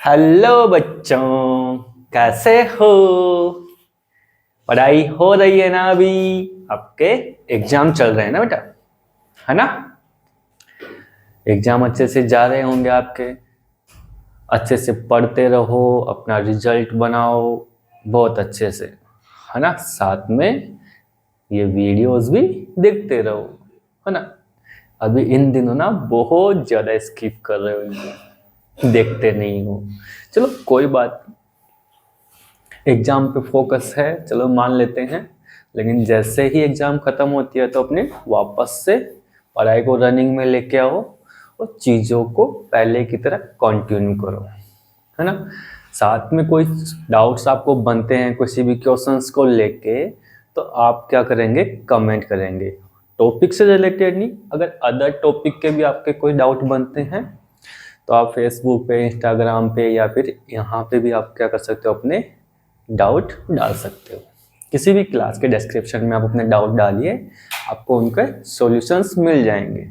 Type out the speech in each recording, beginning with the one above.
Hello बच्चों, कैसे हो? पढ़ाई हो रही है ना? अभी आपके एग्जाम चल रहे हैं ना बेटा, है ना? एग्जाम अच्छे से जा रहे होंगे आपके। अच्छे से पढ़ते रहो, अपना रिजल्ट बनाओ बहुत अच्छे से, है ना? साथ में ये वीडियोस भी देखते रहो, है ना? अभी इन दिनों ना बहुत ज़्यादा स्किप कर रहे हो इनको, देखते नहीं हो। चलो कोई बात, एग्जाम पे फोकस है, चलो मान लेते हैं। लेकिन जैसे ही एग्जाम खत्म होती है तो अपने वापस से पढ़ाई को रनिंग में लेके आओ और चीज़ों को पहले की तरह कंटिन्यू करो, है ना? साथ में कोई डाउट्स आपको बनते हैं किसी भी क्वेश्चंस को लेके, तो आप क्या करेंगे? कमेंट करेंगे। टॉपिक से रिलेटेड नहीं, अगर अदर टॉपिक के भी आपके कोई डाउट बनते हैं तो आप फेसबुक पे, इंस्टाग्राम पे या फिर यहाँ पे भी आप क्या कर सकते हो? अपने डाउट डाल सकते हो। किसी भी क्लास के डिस्क्रिप्शन में आप अपने डाउट डालिए, आपको उनके सॉल्यूशंस मिल जाएंगे,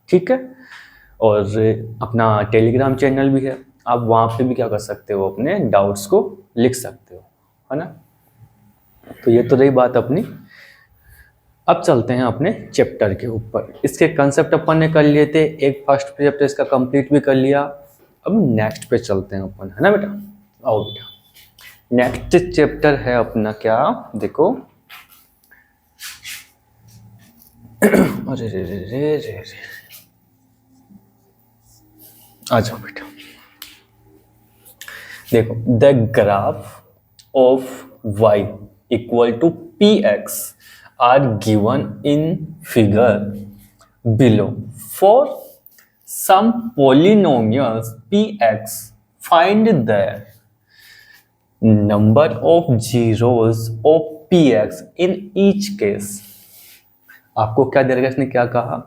ठीक है? और अपना टेलीग्राम चैनल भी है, आप वहाँ पे भी क्या कर सकते हो? अपने डाउट्स को लिख सकते हो, है ना? तो ये तो रही बात अपनी। अब चलते हैं अपने चैप्टर के ऊपर। इसके कंसेप्ट अपन ने कर लिए थे, एक फर्स्ट चैप्टर इसका कंप्लीट भी कर लिया। अब नेक्स्ट पे चलते हैं अपन, है ना बेटा? आओ बेटा, नेक्स्ट चैप्टर है अपना क्या? देखो अरे रे रे रे रे रे, आ जाओ बेटा। देखो, the graph of y equal to p x are given in figure below for some polynomials px find the number of zeros of px in each case। आपको क्या दे रखा है? इसने क्या कहा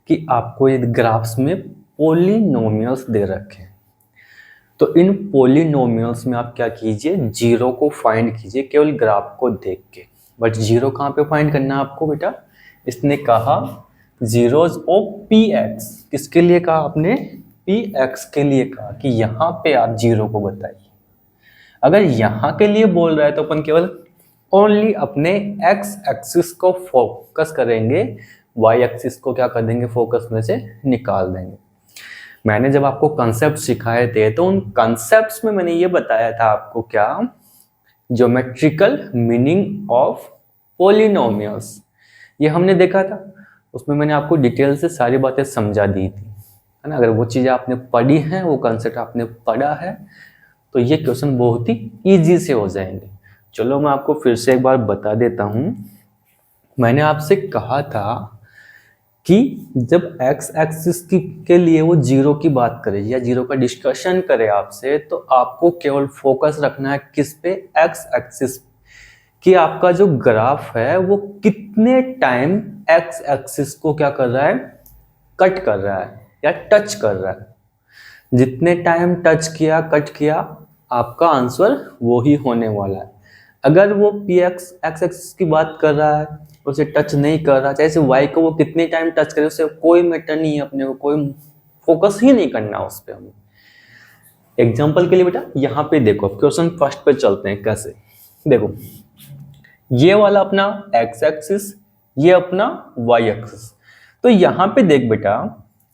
कि आपको ये ग्राफ्स में पोलिनोमियल्स दे रखे हैं, तो इन पोलिनोमियल्स में आप क्या कीजिए? जीरो को फाइंड कीजिए केवल ग्राफ को देख के। बट जीरो कहाँ पे फाइंड करना है आपको बेटा? इसने कहा जीरोज ऑफ पी एक्स। किसके लिए कहा आपने? पी एक्स के लिए कहा कि यहाँ पे आप जीरो को बताइए। अगर यहाँ के लिए बोल रहा है तो अपन केवल ओनली अपने एक्स एक्सिस को फोकस करेंगे, वाई एक्सिस को क्या कर देंगे? फोकस में से निकाल देंगे। मैंने जब आपको कंसेप्ट सिखाए थे तो उन कंसेप्ट्स में मैंने ये बताया था आपको क्या? ज्योमेट्रिकल मीनिंग ऑफ पोलिनोमियल्स, ये हमने देखा था। उसमें मैंने आपको डिटेल से सारी बातें समझा दी थी, है ना? अगर वो चीज़ें आपने पढ़ी हैं, वो कंसेप्ट आपने पढ़ा है, तो ये क्वेश्चन बहुत ही ईजी से हो जाएंगे। चलो मैं आपको फिर से एक बार बता देता हूँ। मैंने आपसे कहा था कि जब एक्स एक्सिस की के लिए वो जीरो की बात करे या जीरो का डिस्कशन करे आपसे, तो आपको केवल फोकस रखना है किस पे? एक्स एक्सिस, कि आपका जो ग्राफ है वो कितने टाइम एक्स एक्सिस को क्या कर रहा है? कट कर रहा है या टच कर रहा है। जितने टाइम टच किया, कट किया, आपका आंसर वो ही होने वाला है। अगर वो पी एक्स एक्स एक्सिस की बात कर रहा है, उसे टच नहीं कर रहा, चाहे वाई को वो कितने टाइम टच करे, उससे कोई मैटर नहीं है, अपने को कोई फोकस ही नहीं करना उस पर हमें। एग्जाम्पल के लिए बेटा यहाँ पे देखो, क्वेश्चन फर्स्ट पे चलते हैं। कैसे? देखो, ये वाला अपना एक्स एक्सिस, ये अपना वाई एक्सिस। तो यहाँ पे देख बेटा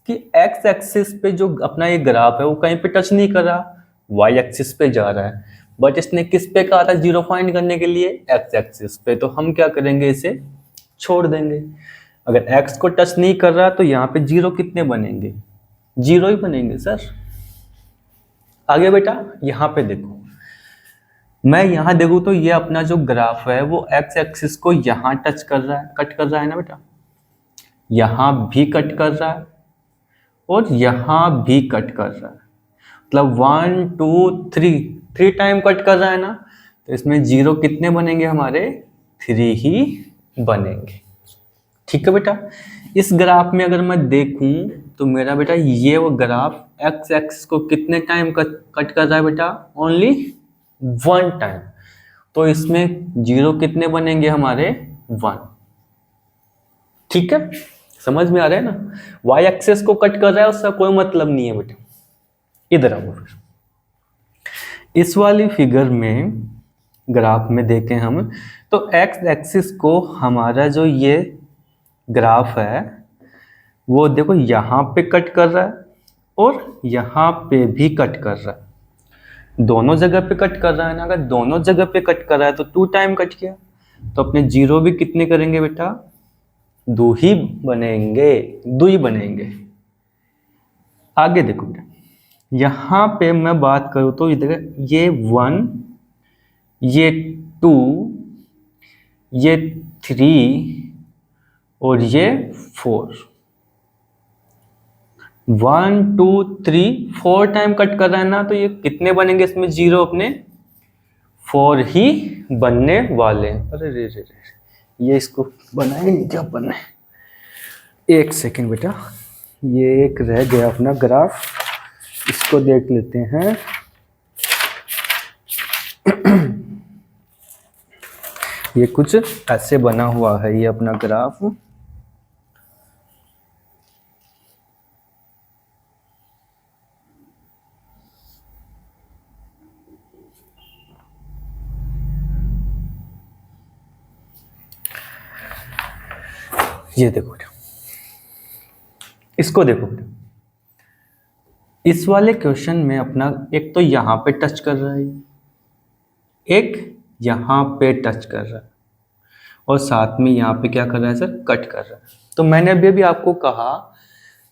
कि एक्स एक्सिस पे जो अपना ये ग्राफ है वो कहीं पे टच नहीं कर रहा, वाई एक्सिस पे जा रहा है। बट इसने किस पे कहा था जीरो फाइंड करने के लिए? एक्स एक्सिस पे। तो हम क्या करेंगे? इसे छोड़ देंगे। अगर एक्स को टच नहीं कर रहा तो यहाँ पे जीरो कितने बनेंगे? जीरो ही बनेंगे सर। आगे बेटा यहाँ पे देखो, मैं यहाँ देखूँ तो ये अपना जो ग्राफ है वो एक्स एक्सिस को यहाँ टच कर रहा है, कट कर रहा है ना बेटा? यहाँ भी कट कर रहा है और यहाँ भी कट कर रहा है। मतलब 1 2 3 टाइम कट कर रहा है ना, तो इसमें जीरो कितने बनेंगे हमारे? 3 ही बनेंगे। ठीक है बेटा? इस ग्राफ में अगर मैं देखूं तो मेरा बेटा ये वो ग्राफ एक्स एक्सिस को कितने टाइम कट कर रहा है बेटा? Only 1 time. तो इसमें जीरो कितने बनेंगे हमारे? 1। ठीक है, समझ में आ रहा है ना? वाई एक्सिस को कट कर रहा है, उसका कोई मतलब नहीं है बेटा। इधर आओ फिर। इस वाली फिगर में ग्राफ में देखें हम तो एक्स एक्सिस को हमारा जो ये ग्राफ है वो देखो यहाँ पे कट कर रहा है और यहाँ पे भी कट कर रहा है, दोनों जगह पे कट कर रहा है ना। अगर दोनों जगह पे कट कर रहा है तो 2 टाइम कट किया, तो अपने जीरो भी कितने करेंगे बेटा, 2 ही बनेंगे, 2 ही बनेंगे। आगे देखो बेटा, यहाँ पे मैं बात करूँ तो ये 1, ये 2, ये 3 और ये 4, 1 2 3 4 टाइम कट कर रहा है ना, तो ये कितने बनेंगे इसमें जीरो, अपने 4 ही बनने वाले। अरे रे रे रे, ये इसको बनाएंगे क्या बनने, एक सेकेंड बेटा, ये एक रह गया अपना ग्राफ, इसको देख लेते हैं। ये कुछ ऐसे बना हुआ है ये अपना ग्राफ। ये देखो, इसको देखो, इस वाले क्वेश्चन में अपना एक तो यहाँ पे टच कर रहा है, एक यहाँ पे टच कर रहा है और साथ में यहाँ पे क्या कर रहा है सर, कट कर रहा है। तो मैंने अभी आपको कहा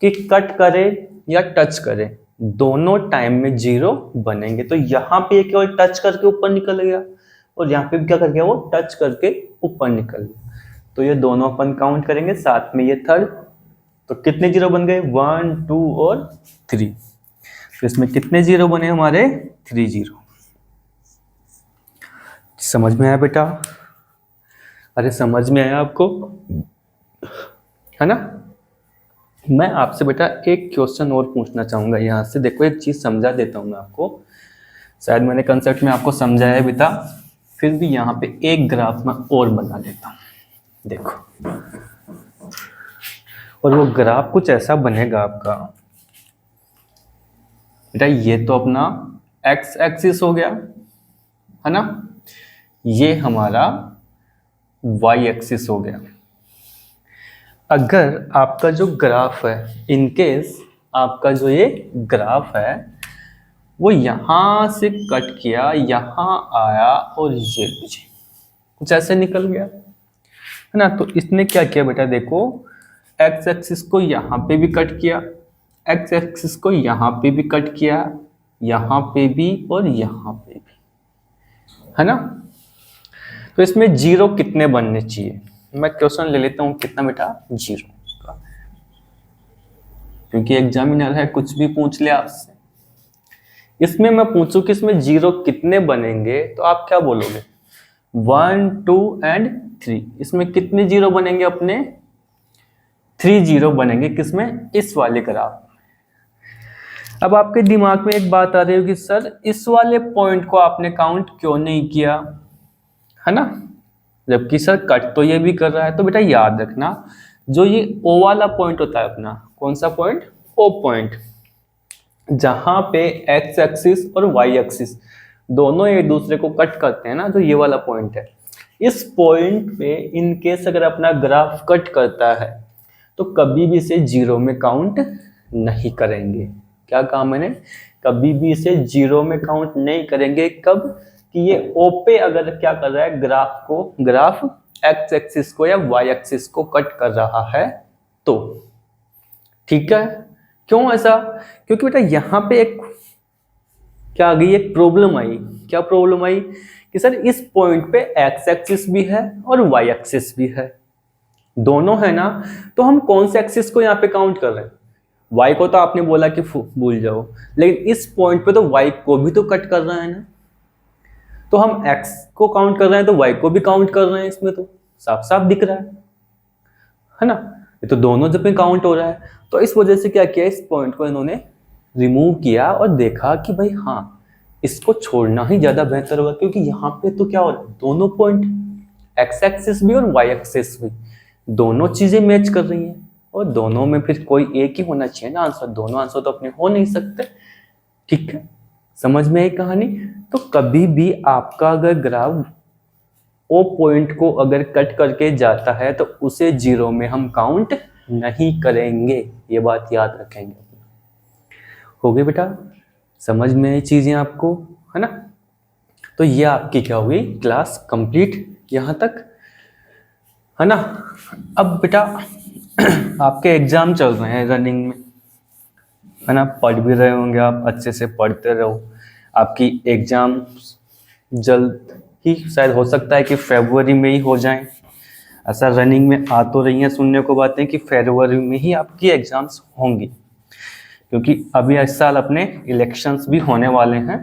कि कट करे या टच करे दोनों टाइम में जीरो बनेंगे। तो यहाँ पे केवल टच करके ऊपर निकल गया और यहाँ पे भी क्या कर गया, वो टच करके ऊपर निकल गया। तो ये दोनों अपन काउंट करेंगे, साथ में ये थर्ड, तो कितने जीरो बन गए, 1 2 और 3। तो इसमें कितने जीरो बने हमारे, 3 जीरो। समझ में आया बेटा, अरे समझ में आया आपको, है ना। मैं आपसे बेटा एक क्वेश्चन और पूछना चाहूंगा यहाँ से। देखो एक चीज समझा देता हूँ मैं आपको, शायद मैंने कंसेप्ट में आपको समझाया बेटा, फिर भी यहाँ पे एक ग्राफ में और बना देता हूँ। देखो, और वो ग्राफ कुछ ऐसा बनेगा आपका बेटा, ये तो अपना एक्स एक्सिस हो गया, है ना, ये हमारा वाई एक्सिस हो गया। अगर आपका जो ग्राफ है, इनकेस आपका जो ये ग्राफ है वो यहाँ से कट किया, यहाँ आया और ये कुछ ऐसे निकल गया, है ना। तो इसने क्या किया बेटा, देखो एक्स एक्सिस को यहाँ पे भी कट किया, एक्स एक्सिस को यहाँ पे भी कट किया, यहाँ पे भी और यहाँ पे भी, है ना। तो इसमें जीरो कितने बनने चाहिए, मैं क्वेश्चन ले लेता हूँ, कितना बेटा, जीरो का, क्योंकि एग्जामिनर है, कुछ भी पूछ ले आपसे। इसमें मैं पूछूं कि इसमें जीरो कितने बनेंगे, तो आप क्या बोलोगे, 1 2 एंड 3। इसमें कितने जीरो बनेंगे अपने, 3 जीरो बनेंगे, किसमें, इस वाले ग्राफ। अब आपके दिमाग में एक बात आ रही होगी, सर इस वाले पॉइंट को आपने काउंट क्यों नहीं किया, है ना, जबकि सर कट तो ये भी कर रहा है। तो बेटा याद रखना, जो ये ओ वाला पॉइंट होता है अपना, कौन सा पॉइंट, ओ पॉइंट, जहां पे एक्स एक्सिस और वाई एक्सिस दोनों एक दूसरे को कट करते हैं ना, जो ये वाला पॉइंट है, इस पॉइंट पे इनकेस अगर अपना ग्राफ कट करता है तो कभी भी इसे जीरो में काउंट नहीं करेंगे। क्या कहा मैंने, कभी भी इसे जीरो में काउंट नहीं करेंगे। कब, कि ये ओ पे अगर क्या कर रहा है, ग्राफ एक्स एक्सिस को या वाई एक्सिस को कट कर रहा है तो, ठीक है। क्यों ऐसा, क्योंकि बेटा यहाँ पे एक क्या आ गई, एक प्रॉब्लम आई। क्या प्रॉब्लम आई, कि सर इस पॉइंट पे एक्स एक्सिस भी है और वाई एक्सिस भी है, दोनों है ना। तो हम कौन से एक्सिस को यहाँ पे काउंट कर रहे हैं, वाई को तो आपने बोला कि भूल जाओ, लेकिन इस पॉइंट पे तो वाई को भी तो कट कर रहा है ना। तो हम एक्स को काउंट कर रहे हैं तो वाई को भी काउंट कर रहे हैं, इसमें तो साफ साफ दिख रहा है ना, ये तो दोनों जब पे काउंट हो रहा है। तो इस वजह से क्या किया, इस पॉइंट को इन्होंने रिमूव किया और देखा कि भाई हाँ, इसको छोड़ना ही ज्यादा बेहतर होगा, क्योंकि यहाँ पे तो क्या हो रहा है, दोनों पॉइंट एक्स एक्सिस भी और वाई एक्सिस भी, दोनों चीजें मैच कर रही हैं, और दोनों में फिर कोई एक ही होना चाहिए ना आंसर, दोनों आंसर तो अपने हो नहीं सकते, ठीक है। समझ में आई कहानी। तो कभी भी आपका अगर ग्राफ ओ पॉइंट को अगर कट करके जाता है तो उसे जीरो में हम काउंट नहीं करेंगे, ये बात याद रखेंगे। हो गई बेटा, समझ में आई चीजें आपको, है ना। तो ये आपकी क्या हुई, क्लास कंप्लीट यहाँ तक, है ना। अब बेटा आपके एग्जाम चल रहे हैं रनिंग में, है ना, पढ़ भी रहे होंगे आप, अच्छे से पढ़ते रहो। आपकी एग्जाम जल्द ही शायद हो सकता है कि फरवरी में ही हो जाएं, ऐसा रनिंग में आ तो रही हैं सुनने को बातें कि फरवरी में ही आपकी एग्जाम्स होंगी, क्योंकि अभी इस साल अपने इलेक्शंस भी होने वाले हैं,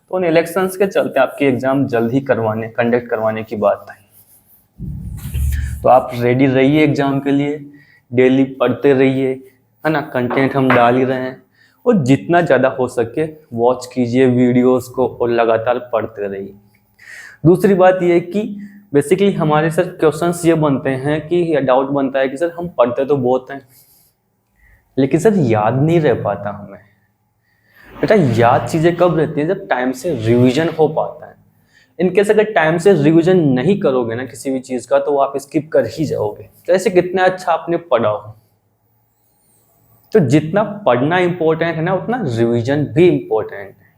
तो उन इलेक्शंस के चलते आपकी एग्जाम जल्द ही कंडक्ट करवाने की बात है। तो आप रेडी रहिए एग्जाम के लिए, डेली पढ़ते रहिए, है ना, कंटेंट हम डाल ही रहे हैं, और जितना ज़्यादा हो सके वॉच कीजिए वीडियोस को और लगातार पढ़ते रहिए। दूसरी बात ये कि बेसिकली हमारे सर क्वेश्चंस ये बनते हैं कि डाउट बनता है कि सर हम पढ़ते तो बहुत हैं लेकिन सर याद नहीं रह पाता हमें। बेटा याद चीज़ें कब रहती हैं, जब टाइम से रिवीजन हो पाता है। इनकेस अगर टाइम से रिवीजन नहीं करोगे ना किसी भी चीज़ का, तो आप स्किप कर ही जाओगे, जैसे कितना अच्छा आपने पढ़ा हो। तो जितना पढ़ना इंपॉर्टेंट है ना, उतना रिवीजन भी इंपॉर्टेंट है।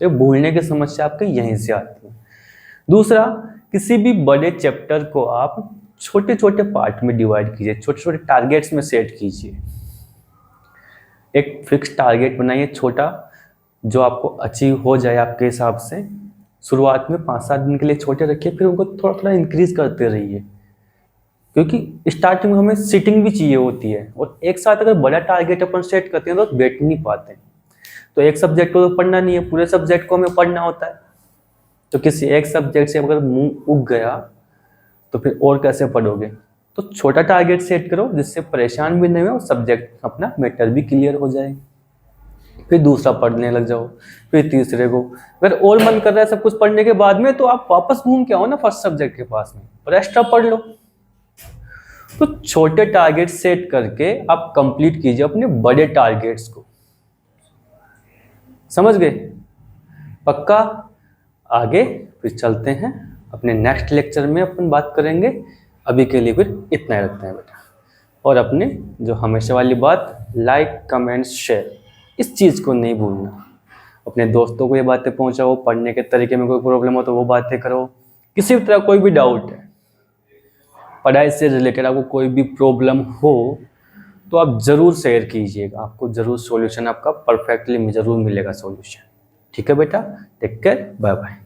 तो भूलने की समस्या आपके यहीं से आती है। दूसरा, किसी भी बड़े चैप्टर को आप छोटे छोटे पार्ट में डिवाइड कीजिए, छोटे छोटे टारगेट्स में सेट कीजिए। एक फिक्स टारगेट बनाइए छोटा, जो आपको अचीव हो जाए आपके हिसाब से। शुरुआत में 5-7 दिन के लिए छोटे रखिए, फिर उनको थोड़ा थोड़ा इंक्रीज करते रहिए, क्योंकि स्टार्टिंग में हमें सिटिंग भी चाहिए होती है, और एक साथ अगर बड़ा टारगेट अपन सेट करते हैं तो बैठ नहीं पाते। तो एक सब्जेक्ट को तो पढ़ना नहीं है, पूरे सब्जेक्ट को हमें पढ़ना होता है। तो किसी एक सब्जेक्ट से अगर मुंह उग गया तो फिर और कैसे पढ़ोगे। तो छोटा टारगेट सेट करो जिससे परेशान भी नहीं हो, सब्जेक्ट अपना मैटर भी क्लियर हो जाए। फिर दूसरा पढ़ने लग जाओ, फिर तीसरे को। अगर और मन कर रहा है सब कुछ पढ़ने के बाद में, तो आप वापस घूम के आओ ना फर्स्ट सब्जेक्ट के पास में और एक्स्ट्रा पढ़ लो। तो छोटे टारगेट सेट करके आप कंप्लीट कीजिए अपने बड़े टारगेट्स को। समझ गए? पक्का? आगे फिर चलते हैं अपने नेक्स्ट लेक्चर में, अपन बात करेंगे। अभी के लिए फिर इतना ही रखते हैं बेटा। और अपने जो हमेशा वाली बात, लाइक कमेंट शेयर, इस चीज़ को नहीं भूलना। अपने दोस्तों को ये बातें पहुंचाओ, पढ़ने के तरीके में कोई प्रॉब्लम हो तो वो बातें करो। किसी भी तरह कोई भी डाउट है, पढ़ाई से रिलेटेड आपको कोई भी प्रॉब्लम हो तो आप ज़रूर शेयर कीजिएगा, आपको ज़रूर सॉल्यूशन आपका परफेक्टली ज़रूर मिलेगा सॉल्यूशन। ठीक है बेटा, टेक केयर, बाय बाय।